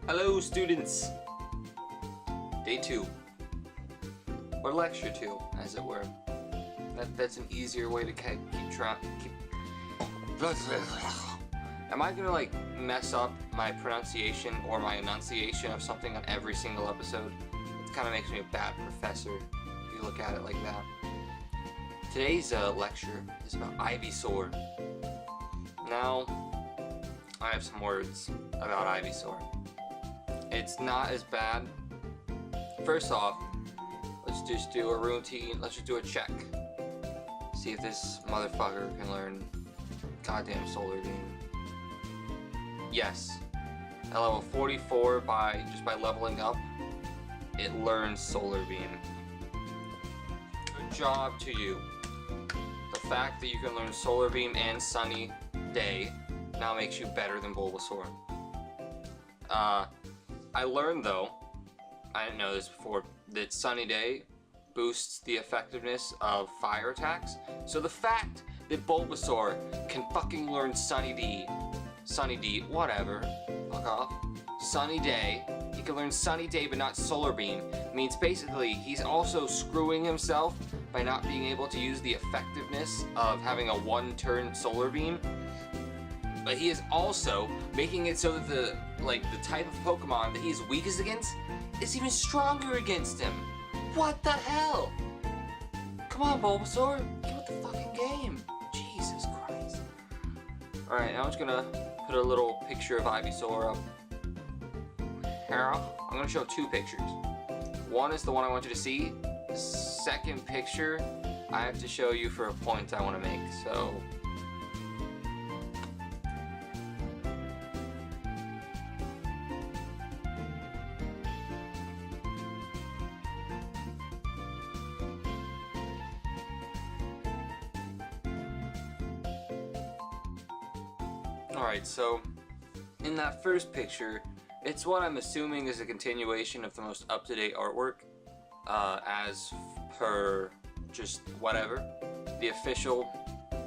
Hello students! Day 2. Or lecture 2, as it were. That's an easier way to keep track. Am I gonna like mess up my pronunciation or my enunciation of something on every single episode? It kinda makes me a bad professor if you look at it like that. Today's lecture is about Ivysaur. Now, I have some words about Ivysaur. It's not as bad. First off, let's just do a routine, let's just do a check. See if this motherfucker can learn goddamn Solar Beam. Yes. At level 44, just by leveling up, it learns Solar Beam. Good job to you. The fact that you can learn Solar Beam and Sunny Day now makes you better than Bulbasaur. I learned though, I didn't know this before, that Sunny Day boosts the effectiveness of fire attacks. So the fact that Bulbasaur can fucking learn Sunny D, whatever, fuck off, Sunny Day, he can learn Sunny Day but not Solar Beam, means basically he's also screwing himself by not being able to use the effectiveness of having a one-turn Solar Beam. But he is also making it so that the type of Pokemon that he's weakest against is even stronger against him. What the hell? Come on, Bulbasaur, get with the fucking game. Jesus Christ. Alright, now I'm just gonna put a little picture of Ivysaur up here. I'm gonna show two pictures. One is the one I want you to see. The second picture I have to show you for a point I want to make, so... Alright, so in that first picture, it's what I'm assuming is a continuation of the most up-to-date artwork, as per just whatever, the official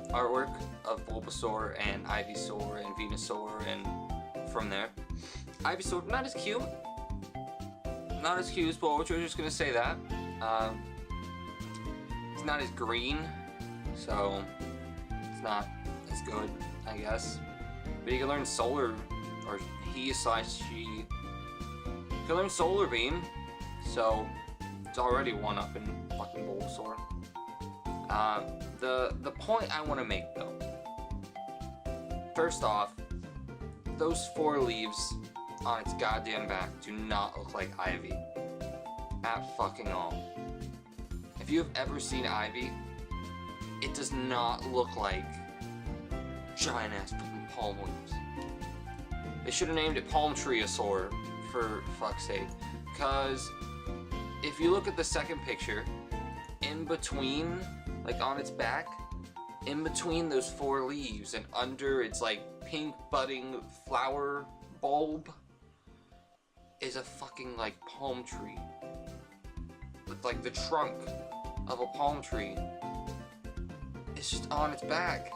artwork of Bulbasaur and Ivysaur and Venusaur, and from there. Ivysaur, not as cute as Bulbasaur, we're just gonna say that. It's not as green, so it's not as good, I guess. But he can learn Solar, or he/she can learn Solar Beam, so it's already one up in fucking Bulbasaur. The point I want to make though, first off, those 4 leaves on its goddamn back do not look like Ivy at fucking all. If you have ever seen Ivy, it does not look like giant ass fucking palm leaves. They should have named it Palm Treeosaur, for fuck's sake. Because if you look at the second picture, in between, like on its back, in between those 4 leaves and under its like pink budding flower bulb is a fucking like palm tree. With like the trunk of a palm tree. It's just on its back.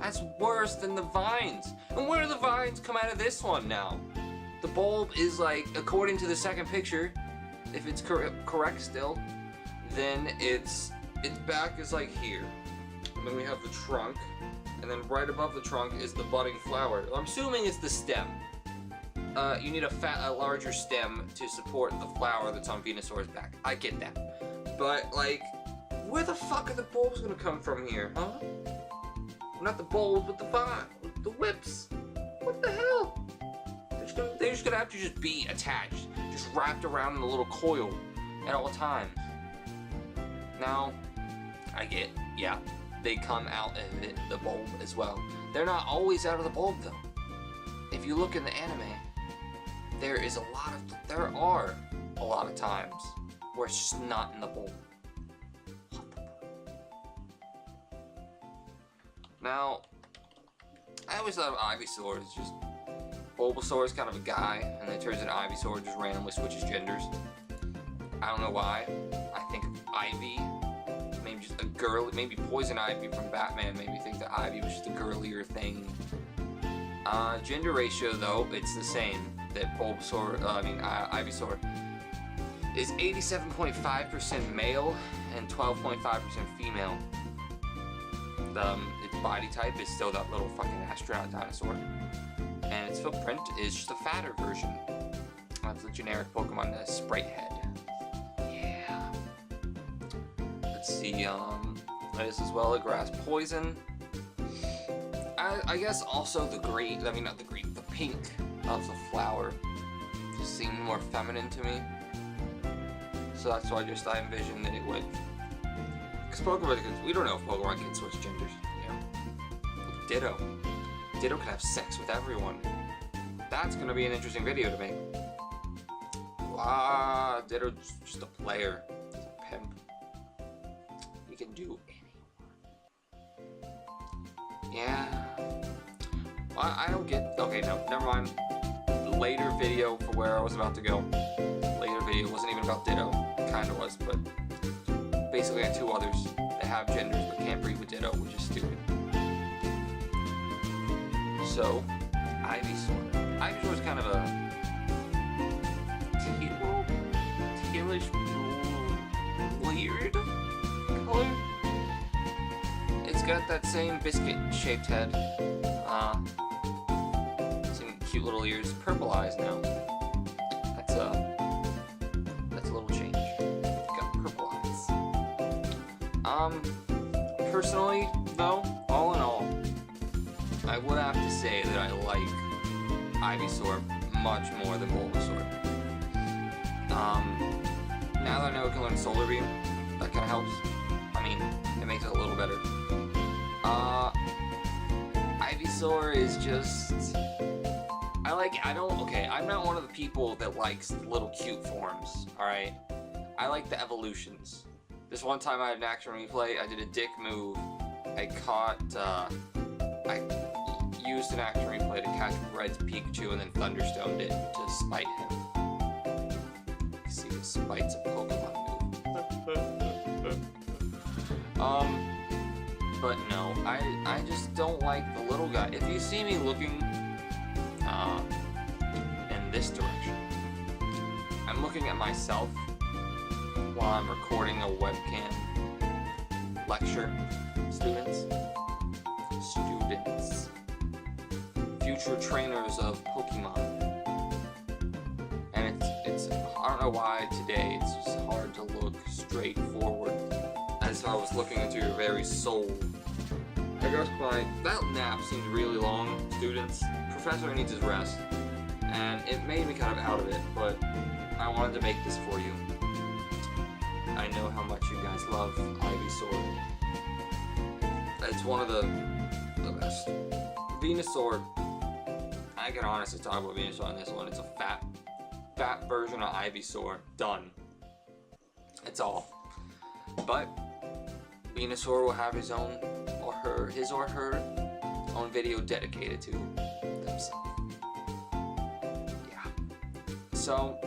That's worse than the vines. And where do the vines come out of this one now? The bulb is like, according to the second picture, if it's correct still, then its back is like here. And then we have the trunk, and then right above the trunk is the budding flower. I'm assuming it's the stem. You need a larger stem to support the flower that's on Venusaur's back. I get that. But like, where the fuck are the bulbs gonna come from here, huh? Not the bulbs, but the whips. What the hell? They're just gonna have to just be attached, just wrapped around in a little coil at all times. Now, I get, yeah, they come out of the bulb as well. They're not always out of the bulb though. If you look in the anime, there are a lot of times where it's just not in the bulb. Now, I always thought of Ivysaur as just Bulbasaur is kind of a guy, and then it turns into Ivysaur and just randomly switches genders. I don't know why. I think Ivy, maybe just a girl, maybe Poison Ivy from Batman made me think that Ivy was just a girlier thing. Gender ratio, though, it's the same. That Ivysaur is 87.5% male and 12.5% female. Its body type is still that little fucking astronaut dinosaur. And its footprint is just a fatter version. That's the generic Pokemon sprite head. Yeah. Let's see, that is as well a grass poison. I guess also the pink of the flower just seemed more feminine to me. So that's why I envisioned that it would. Because we don't know if Pokemon can switch genders, you know? Ditto. Ditto can have sex with everyone. That's gonna be an interesting video to make. Ditto's just a player. He's a pimp. He can do anyone. Yeah. Well, I don't get. Okay, no, never mind. The later video for where I was about to go. Later video wasn't even about Ditto. It kinda was, but basically I had two others that have genders but can't breed with Ditto, which is stupid. So, Ivysaur. Ivysaur is kind of a tealish weird color. It's got that same biscuit-shaped head. Some cute little ears, purple eyes now. That's a little change. Got purple eyes. Personally, though, all in all, I would have to say that I like Ivysaur much more than Bulbasaur. Now that I know it can learn Solar Beam, that kind of helps. I mean, it makes it a little better. Ivysaur is just... I'm not one of the people that likes little cute forms, alright? I like the evolutions. This one time I had an action replay, I did a dick move. I used an action replay to catch Red's Pikachu and then Thunderstoned it to spite him. You see, the spite's a Pokemon move. But no, I just don't like the little guy. If you see me looking in this direction, I'm looking at myself while I'm recording a webcam lecture. Students. Future trainers of Pokemon. And it's I don't know why today it's just hard to look straight forward as I was looking into your very soul. I guess that nap seemed really long, students. Professor needs his rest, and it made me kind of out of it, but I wanted to make this for you. I know how much you guys love Ivysaur. It's one of the best. Venusaur. I can honestly talk about Venusaur on this one. It's a fat version of Ivysaur. Done. It's all. But Venusaur will have his or her own video dedicated to themselves. Yeah. So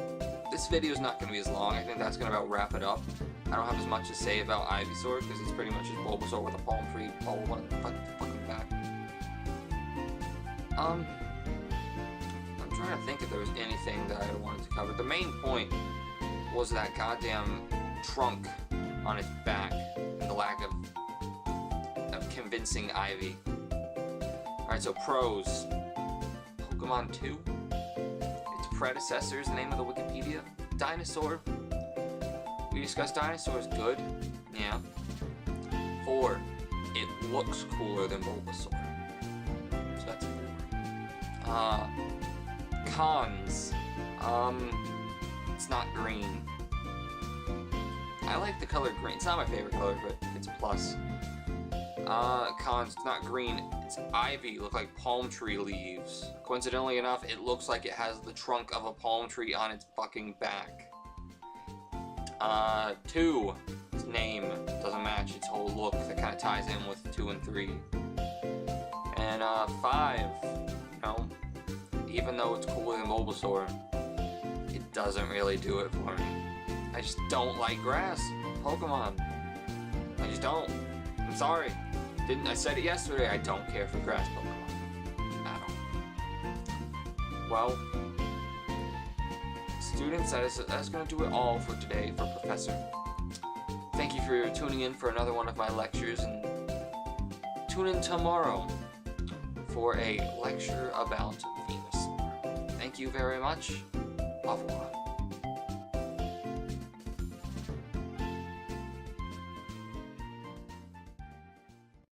this video is not going to be as long. I think that's going to about wrap it up. I don't have as much to say about Ivysaur because it's pretty much just Bulbasaur with a palm tree bubble on the fucking back. I'm trying to think if there was anything that I wanted to cover. The main point was that goddamn trunk on its back and the lack of convincing Ivy. Alright, so pros. Pokemon 2. Its predecessor is the name of the Wikipedia. Dinosaur. We discussed dinosaurs. Good. Yeah. 4. It looks cooler than Bulbasaur. So that's 4. Cons. It's not green. I like the color green. It's not my favorite color, but it's a plus. Cons, it's not green. It's ivy. Look like palm tree leaves. Coincidentally enough, it looks like it has the trunk of a palm tree on its fucking back. 2. Its name doesn't match its whole look. That kind of ties in with 2 and 3. And 5. You know, even though it's cooler than Bulbasaur, it doesn't really do it for me. I just don't like grass Pokemon. I just don't. I'm sorry. I said it yesterday. I don't care for grass Pokemon at all. well, students, that's going to do it all for today for Professor. Thank you for tuning in for another one of my lectures, and tune in tomorrow for a lecture about Venusaur. Thank you very much. Au revoir.